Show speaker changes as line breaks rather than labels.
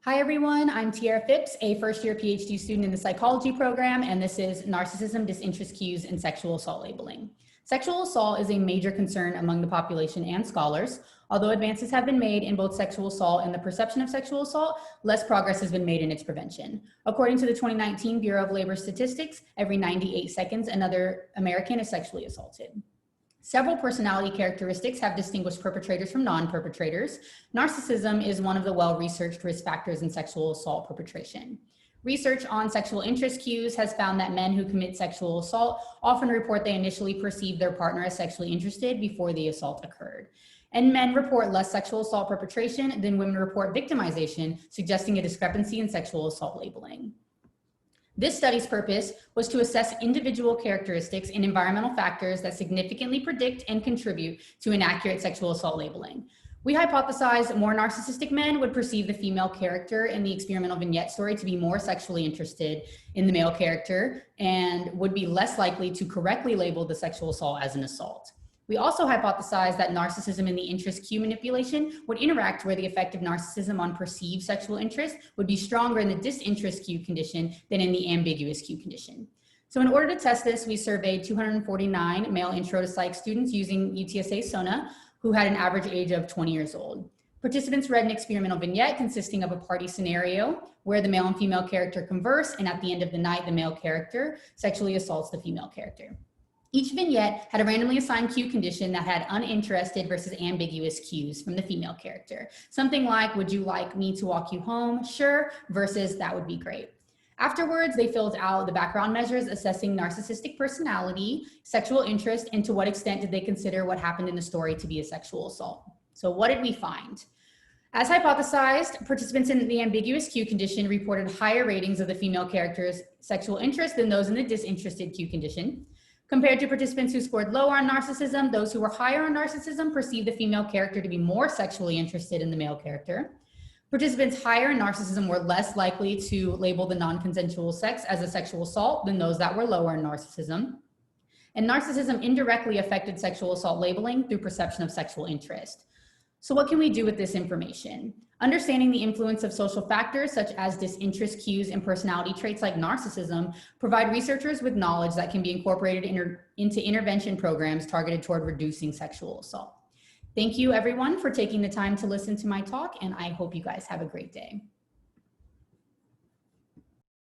Hi everyone, I'm Tiara Phipps, a first-year PhD student in the psychology program, and this is Narcissism, Disinterest Cues, and Sexual Assault Labeling. Sexual assault is a major concern among the population and scholars. Although advances have been made in both sexual assault and the perception of sexual assault, less progress has been made in its prevention. According to the 2019 Bureau of Labor Statistics, every 98 seconds, another American is sexually assaulted. Several personality characteristics have distinguished perpetrators from non-perpetrators. Narcissism is one of the well-researched risk factors in sexual assault perpetration. Research on sexual interest cues has found that men who commit sexual assault often report they initially perceived their partner as sexually interested before the assault occurred. And men report less sexual assault perpetration than women report victimization, suggesting a discrepancy in sexual assault labeling. This study's purpose was to assess individual characteristics and environmental factors that significantly predict and contribute to inaccurate sexual assault labeling. We hypothesized more narcissistic men would perceive the female character in the experimental vignette story to be more sexually interested in the male character and would be less likely to correctly label the sexual assault as an assault. We also hypothesized that narcissism in the interest cue manipulation would interact where the effect of narcissism on perceived sexual interest would be stronger in the disinterest cue condition than in the ambiguous cue condition. So in order to test this, we surveyed 249 male intro to psych students using UTSA SONA who had an average age of 20 years old. Participants read an experimental vignette consisting of a party scenario where the male and female character converse, and at the end of the night, the male character sexually assaults the female character. Each vignette had a randomly assigned cue condition that had uninterested versus ambiguous cues from the female character. Something like, would you like me to walk you home? Sure, versus that would be great. Afterwards, they filled out the background measures assessing narcissistic personality, sexual interest, and to what extent did they consider what happened in the story to be a sexual assault. So what did we find? As hypothesized, participants in the ambiguous cue condition reported higher ratings of the female character's sexual interest than those in the disinterested cue condition. Compared to participants who scored lower on narcissism, those who were higher on narcissism perceived the female character to be more sexually interested in the male character. Participants higher in narcissism were less likely to label the non-consensual sex as a sexual assault than those that were lower in narcissism. And narcissism indirectly affected sexual assault labeling through perception of sexual interest. So what can we do with this information? Understanding the influence of social factors such as disinterest cues and personality traits like narcissism provide researchers with knowledge that can be incorporated into intervention programs targeted toward reducing sexual assault. Thank you everyone for taking the time to listen to my talk, and I hope you guys have a great day.